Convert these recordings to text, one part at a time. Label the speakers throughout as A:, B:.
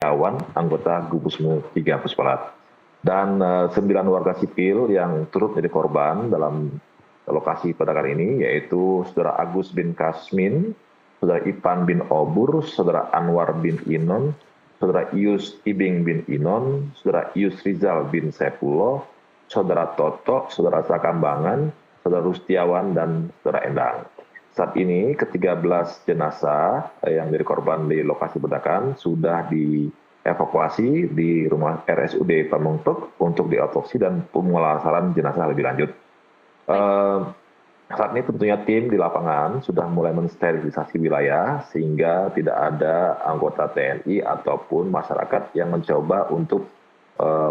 A: Awan, anggota Gugus 3 Puspalat. Dan 9 warga sipil yang turut menjadi korban dalam lokasi peledakan ini, yaitu Saudara Agus bin Kasmin, Saudara Ipan bin Obur, Saudara Anwar bin Inon, Saudara Ius Ibing bin Inon, Saudara Ius Rizal bin Sepullah, Saudara Toto, Saudara Sakambangan, Saudara Rustiawan, dan Saudara Endang. Saat ini ke-13 jenazah yang menjadi korban di lokasi ledakan sudah dievakuasi di rumah RSUD Pamengpeuk untuk diotopsi dan pemulasaran jenazah lebih lanjut. Saat ini tentunya tim di lapangan sudah mulai mensterilisasi wilayah sehingga tidak ada anggota TNI ataupun masyarakat yang mencoba untuk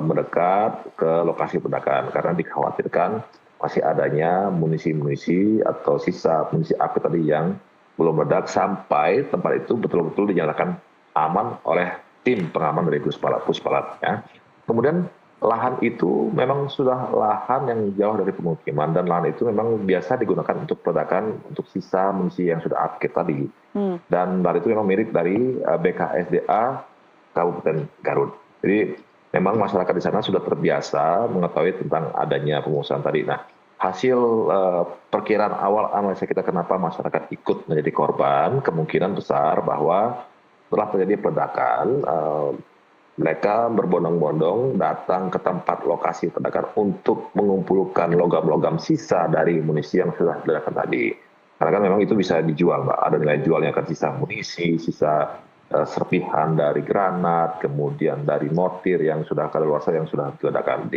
A: mendekat ke lokasi ledakan karena dikhawatirkan masih adanya munisi-munisi atau sisa munisi api tadi yang belum meledak sampai tempat itu betul-betul dinyatakan aman oleh tim pengaman dari Puspalat. Ya. Kemudian lahan itu memang sudah lahan yang jauh dari pemukiman dan lahan itu memang biasa digunakan untuk peledakan untuk sisa munisi yang sudah aktif tadi. Dan lahan itu memang milik dari BKSDA Kabupaten Garut. Jadi memang masyarakat di sana sudah terbiasa mengetahui tentang adanya pengungsian tadi. Nah, hasil perkiraan awal analisa kita kenapa masyarakat ikut menjadi korban, kemungkinan besar bahwa setelah terjadi peledakan, mereka berbondong-bondong datang ke tempat lokasi ledakan untuk mengumpulkan logam-logam sisa dari munisi yang sudah diledakkan tadi. Karena kan memang itu bisa dijual, Mbak. Ada nilai jualnya kan sisa munisi, sisa serpihan dari granat, kemudian dari mortir yang sudah kadaluarsa yang sudah diledakkan.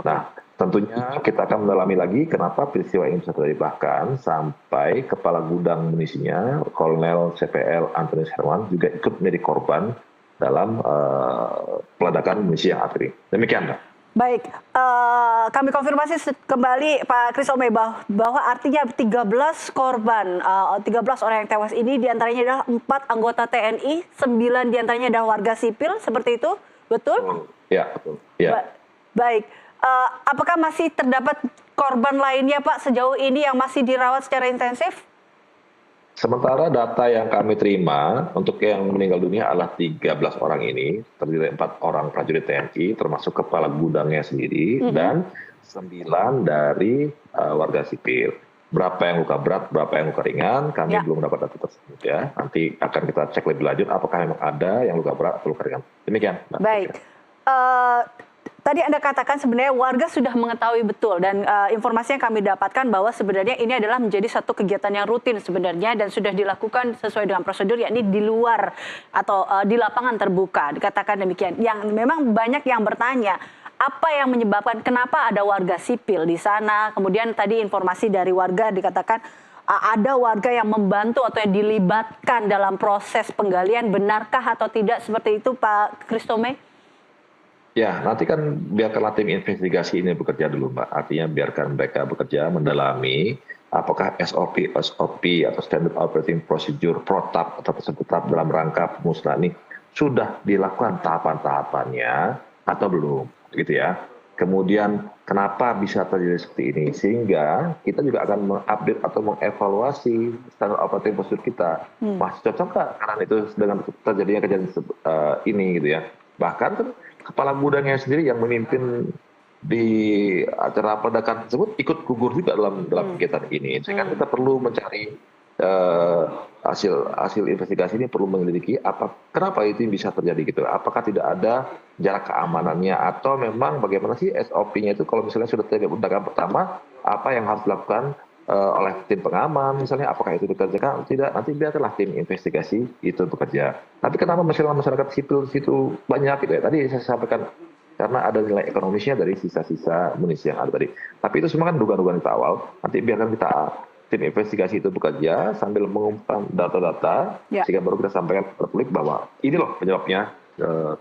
A: Nah, tentunya kita akan mendalami lagi kenapa peristiwa ini bisa terjadi, bahkan sampai kepala gudang munisinya, Kolonel CPL Antonius Herman juga ikut menjadi korban dalam peledakan munisi yang akhir. Demikian, Mbak.
B: Baik, kami konfirmasi kembali Pak Christome bahwa artinya 13 korban, 13 orang yang tewas ini diantaranya adalah 4 anggota TNI, 9 diantaranya adalah warga sipil, seperti itu, betul?
A: Ya, betul. Ya.
B: Baik, apakah masih terdapat korban lainnya Pak sejauh ini yang masih dirawat secara intensif?
A: Sementara data yang kami terima untuk yang meninggal dunia adalah 13 orang ini, terdiri dari 4 orang prajurit TNI, termasuk kepala gudangnya sendiri, dan 9 dari warga sipil. Berapa yang luka berat, berapa yang luka ringan, kami belum dapat data tersebut ya. Nanti akan kita cek lebih lanjut apakah memang ada yang luka berat atau luka ringan. Demikian.
B: Baik. Tadi Anda katakan sebenarnya warga sudah mengetahui betul dan informasi yang kami dapatkan bahwa sebenarnya ini adalah menjadi satu kegiatan yang rutin sebenarnya dan sudah dilakukan sesuai dengan prosedur, yakni di luar atau di lapangan terbuka, dikatakan demikian. Yang memang banyak yang bertanya, apa yang menyebabkan kenapa ada warga sipil di sana? Kemudian tadi informasi dari warga dikatakan ada warga yang membantu atau yang dilibatkan dalam proses penggalian, benarkah atau tidak seperti itu Pak Christome?
A: Ya, nanti kan biarkanlah tim investigasi ini bekerja dulu, Mbak. Artinya biarkan mereka bekerja, mendalami apakah SOP atau Standard Operating Procedure, PROTAP atau tetap dalam rangka pemusnahan ini sudah dilakukan tahapan-tahapannya atau belum, gitu ya. Kemudian kenapa bisa terjadi seperti ini, sehingga kita juga akan mengupdate atau mengevaluasi Standard Operating Procedure kita. Masih cocok nggak karena itu dengan terjadinya kejadian ini, gitu ya. Bahkan kan kepala gudangnya sendiri yang memimpin di acara peledakan tersebut ikut gugur juga dalam kegiatan ini. Sehingga kita perlu mencari hasil investigasi ini, perlu menyelidiki kenapa itu bisa terjadi gitu. Apakah tidak ada jarak keamanannya atau memang bagaimana sih SOP-nya itu kalau misalnya sudah terjadi peledakan pertama, apa yang harus dilakukan oleh tim pengaman misalnya, apakah itu dikerjakan atau tidak, nanti biarkanlah tim investigasi itu bekerja. Tapi kenapa masyarakat sipil situ banyak gitu ya, tadi saya sampaikan karena ada nilai ekonomisnya dari sisa-sisa munisi yang ada tadi. Tapi itu semua kan dugaan-dugaan kita awal, nanti biarkan kita tim investigasi itu bekerja sambil mengumpulkan data-data sehingga baru kita sampaikan ke publik bahwa ini loh penyebabnya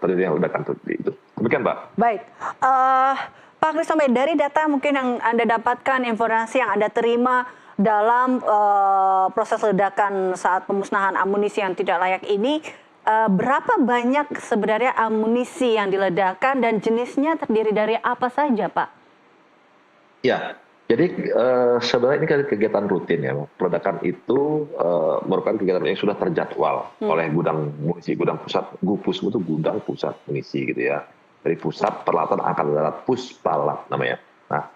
A: terjadi yang ledakan itu. Demikian, Mbak.
B: Baik. Pak Christome, dari data mungkin yang Anda dapatkan, informasi yang Anda terima dalam proses ledakan saat pemusnahan amunisi yang tidak layak ini, berapa banyak sebenarnya amunisi yang diledakkan dan jenisnya terdiri dari apa saja, Pak?
A: Ya, Jadi sebenarnya ini kan kegiatan rutin ya. Peledakan itu merupakan kegiatan yang sudah terjadwal oleh gudang munisi, gudang pusat, GUPUS itu gudang pusat munisi gitu ya. Dari Pusat Peralatan Angkatan Darat, Puspalat namanya. Nah,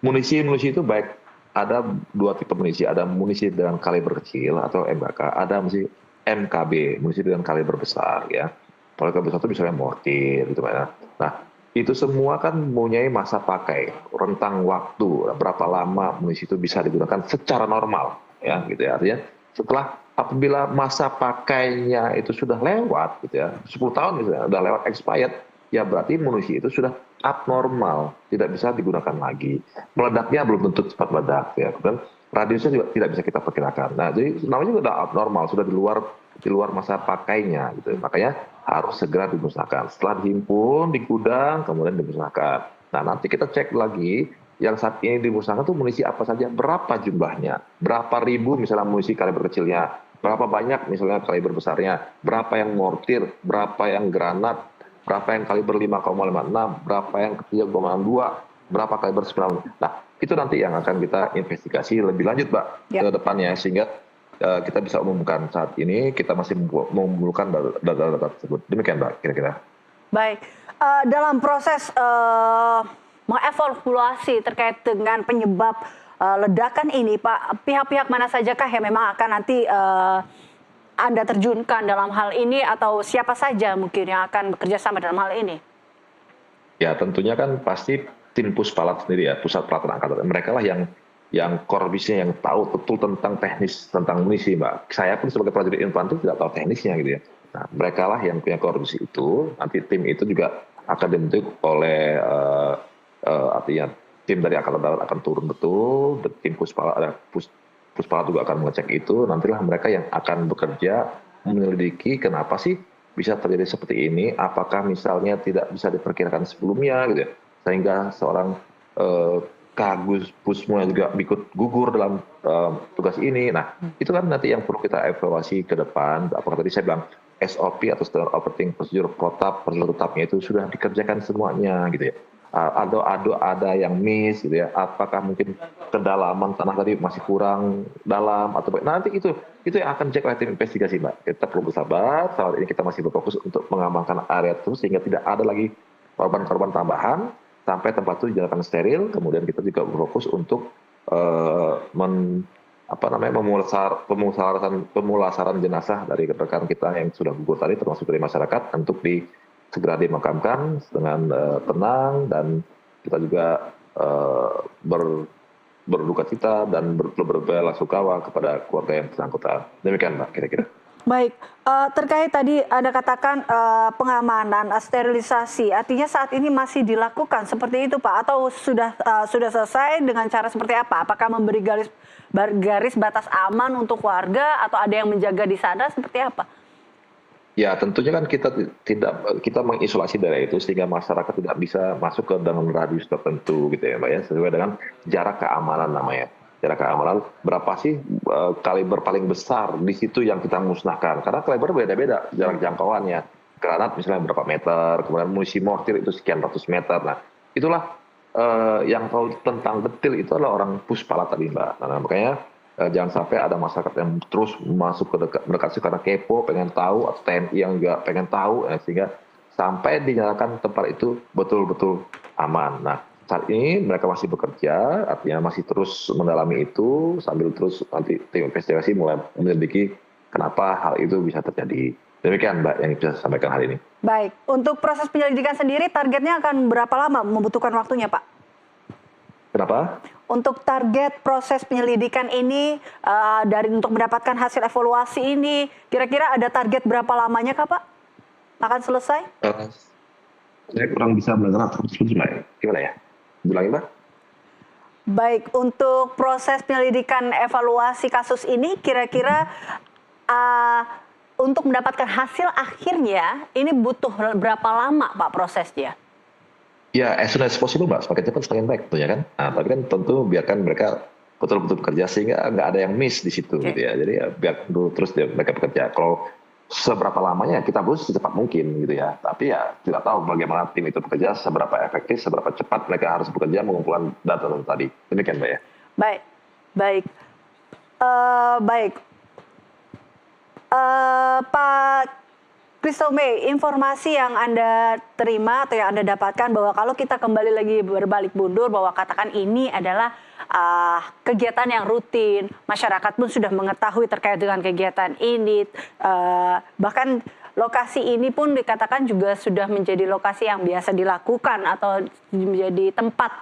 A: munisi itu baik ada dua tipe munisi, ada munisi dengan kaliber kecil atau MKK, ada munisi MKB, munisi dengan kaliber besar ya. Kalau kaliber besar itu misalnya mortir gitu ya. Nah, itu semua kan mempunyai masa pakai, rentang waktu, berapa lama munisi itu bisa digunakan secara normal, ya gitu ya. Artinya setelah apabila masa pakainya itu sudah lewat, gitu ya, 10 tahun misalnya, sudah lewat expired, ya berarti munisi itu sudah abnormal, tidak bisa digunakan lagi. Meledaknya belum tentu cepat meledak, ya. Kemudian radiusnya juga tidak bisa kita perkirakan. Nah, jadi namanya sudah abnormal, sudah di luar masa pakainya, gitu. Makanya harus segera dimusnahkan. Setelah dihimpun di gudang, kemudian dimusnahkan. Nah, nanti kita cek lagi yang saat ini dimusnahkan itu munisi apa saja, berapa jumlahnya, berapa ribu misalnya munisi kaliber kecilnya, berapa banyak misalnya kaliber besarnya, berapa yang mortir, berapa yang granat, berapa yang kaliber 5,56, berapa yang 3,2, berapa kaliber 9. Nah, itu nanti yang akan kita investigasi lebih lanjut, Mbak, ke depannya, sehingga kita bisa umumkan. Saat ini kita masih mengumpulkan data-data tersebut. Demikian, Mbak, kira-kira.
B: Baik, dalam proses mengevaluasi terkait dengan penyebab ledakan ini, Pak, pihak-pihak mana sajakah yang memang akan nanti Anda terjunkan dalam hal ini, atau siapa saja mungkin yang akan bekerja sama dalam hal ini?
A: Ya, tentunya kan pasti tim Puspalat sendiri ya, Pusat Pelatihan Angkatan. Mereka lah yang core bisnya, yang tahu betul tentang teknis, tentang munisi, Mbak. Saya pun sebagai prajurit infanteri tidak tahu teknisnya gitu ya. Nah, mereka lah yang punya core bisi itu. Nanti tim itu juga akan dibentuk oleh artinya tim dari Angkatan Darat akan turun betul, tim Puspalat juga akan mengecek itu. Nantilah mereka yang akan bekerja menyelidiki kenapa sih bisa terjadi seperti ini, apakah misalnya tidak bisa diperkirakan sebelumnya gitu ya, sehingga seorang Kagus Pusmo juga ikut gugur dalam tugas ini. Nah, itu kan nanti yang perlu kita evaluasi ke depan. Apakah tadi saya bilang SOP atau Standard Operating Procedure protap, prosedur tetapnya itu sudah dikerjakan semuanya gitu ya. Ada yang miss gitu ya. Apakah mungkin kedalaman tanah tadi masih kurang dalam atau nanti itu yang akan cek oleh tim investigasi, Mbak. Kita perlu bersabar. Saat ini kita masih berfokus untuk mengamankan area itu sehingga tidak ada lagi korban-korban tambahan sampai tempat itu dinyatakan steril. Kemudian kita juga berfokus untuk pemulasaran jenazah dari rekan kita yang sudah gugur tadi, termasuk dari masyarakat, untuk segera dimakamkan dengan tenang, dan kita juga berduka cita dan berbelasungkawa kepada keluarga yang bersangkutan. Demikian, Mbak, kira-kira.
B: Baik, terkait tadi Anda katakan pengamanan, sterilisasi, artinya saat ini masih dilakukan seperti itu, Pak, atau sudah selesai dengan cara seperti apa? Apakah memberi garis batas aman untuk warga, atau ada yang menjaga di sana, seperti apa?
A: Ya, tentunya kan kita mengisolasi daerah itu sehingga masyarakat tidak bisa masuk ke dalam radius tertentu gitu ya, Mbak ya, sesuai dengan jarak keamanan namanya. Jarak keamanan berapa sih kaliber paling besar di situ yang kita musnahkan, karena kaliber beda-beda jarak jangkauannya. Granat misalnya berapa meter, kemudian munisi mortir itu sekian ratus meter. Nah, itulah yang tahu tentang detail itu adalah orang Puspalat tadi, Mbak. Nah, makanya jangan sampai ada masyarakat yang terus masuk ke dekat karena kepo, pengen tahu, atau TNI yang juga pengen tahu, sehingga sampai dinyatakan tempat itu betul-betul aman. Nah, saat ini mereka masih bekerja, artinya masih terus mendalami itu, sambil terus nanti tim investigasi mulai menyelidiki kenapa hal itu bisa terjadi. Demikian, Mbak, yang bisa saya sampaikan hari ini.
B: Baik, untuk proses penyelidikan sendiri targetnya akan berapa lama membutuhkan waktunya, Pak?
A: Kenapa?
B: Untuk target proses penyelidikan ini, untuk mendapatkan hasil evaluasi ini, kira-kira ada target berapa lamanya, Kak, Pak? Akan selesai?
A: Saya kurang bisa mendengar tersebut, Mbak. Gimana ya? Bilangin, Mbak.
B: Baik, untuk proses penyelidikan evaluasi kasus ini, kira-kira untuk mendapatkan hasil akhirnya, ini butuh berapa lama, Pak, prosesnya?
A: Ya, as soon as possible, Mbak. Semakin cepat, semakin baik, tentunya kan. Nah, tapi kan tentu biarkan mereka betul-betul bekerja sehingga nggak ada yang miss di situ, gitu ya. Jadi ya biar terus mereka bekerja. Kalau seberapa lamanya kita berusaha secepat mungkin gitu ya. Tapi ya tidak tahu bagaimana tim itu bekerja, seberapa efektif, seberapa cepat mereka harus bekerja mengumpulkan data tadi. Demikian Mbak ya.
B: Baik, baik. Baik. Pak Christomey, informasi yang Anda terima atau yang Anda dapatkan bahwa kalau kita kembali lagi berbalik mundur bahwa katakan ini adalah kegiatan yang rutin, masyarakat pun sudah mengetahui terkait dengan kegiatan ini, bahkan lokasi ini pun dikatakan juga sudah menjadi lokasi yang biasa dilakukan atau menjadi tempat.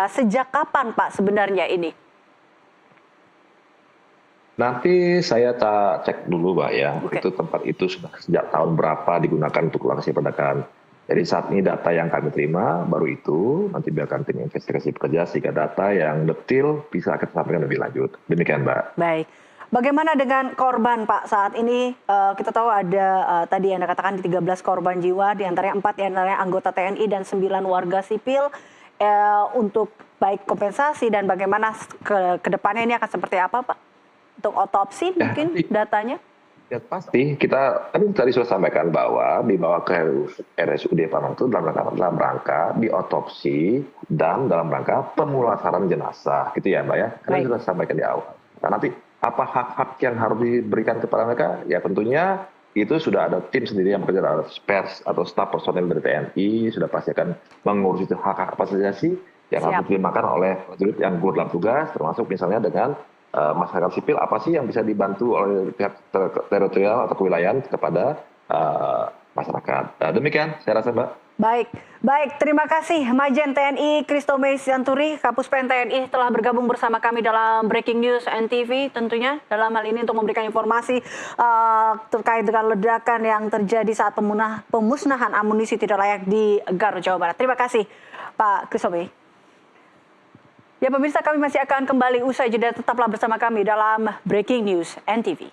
B: Sejak kapan Pak sebenarnya ini?
A: Nanti saya cek dulu Mbak ya,
B: Oke.
A: itu tempat itu sudah sejak tahun berapa digunakan untuk lokasi peledakan. Jadi saat ini data yang kami terima baru itu, nanti biarkan tim investigasi bekerja sehingga data yang detail bisa kita sampaikan lebih lanjut. Demikian Mbak.
B: Baik. Bagaimana dengan korban Pak saat ini? Kita tahu ada tadi Anda katakan 13 korban jiwa, diantaranya 4 diantaranya anggota TNI dan 9 warga sipil. Untuk baik kompensasi dan bagaimana ke depannya ini akan seperti apa Pak? Untuk otopsi mungkin datanya?
A: Ya pasti, kita tadi sudah sampaikan bahwa dibawa ke RSUD Palembang itu dalam rangka diotopsi dan dalam rangka pemulasaran jenazah, gitu ya Mbak ya. Karena sudah sampaikan di awal. Nah nanti apa hak-hak yang harus diberikan kepada mereka? Ya tentunya itu sudah ada tim sendiri yang bekerja, ada pers atau staf personel dari TNI, sudah pasti akan mengurus itu hak-hak apa saja sih yang harus dimakan oleh prajurit yang gugur dalam tugas, termasuk misalnya dengan masyarakat sipil apa sih yang bisa dibantu oleh pihak teritorial atau kewilayahan kepada masyarakat. Demikian saya rasa Mbak.
B: Baik, baik. Terima kasih Majen TNI Christomey Sianturi, Kapuspen TNI telah bergabung bersama kami dalam Breaking News NTV tentunya dalam hal ini untuk memberikan informasi terkait dengan ledakan yang terjadi saat pemusnahan amunisi tidak layak di Garut, Jawa Barat. Terima kasih Pak Christomey. Ya pemirsa, kami masih akan kembali usai jeda, tetaplah bersama kami dalam Breaking News NTV.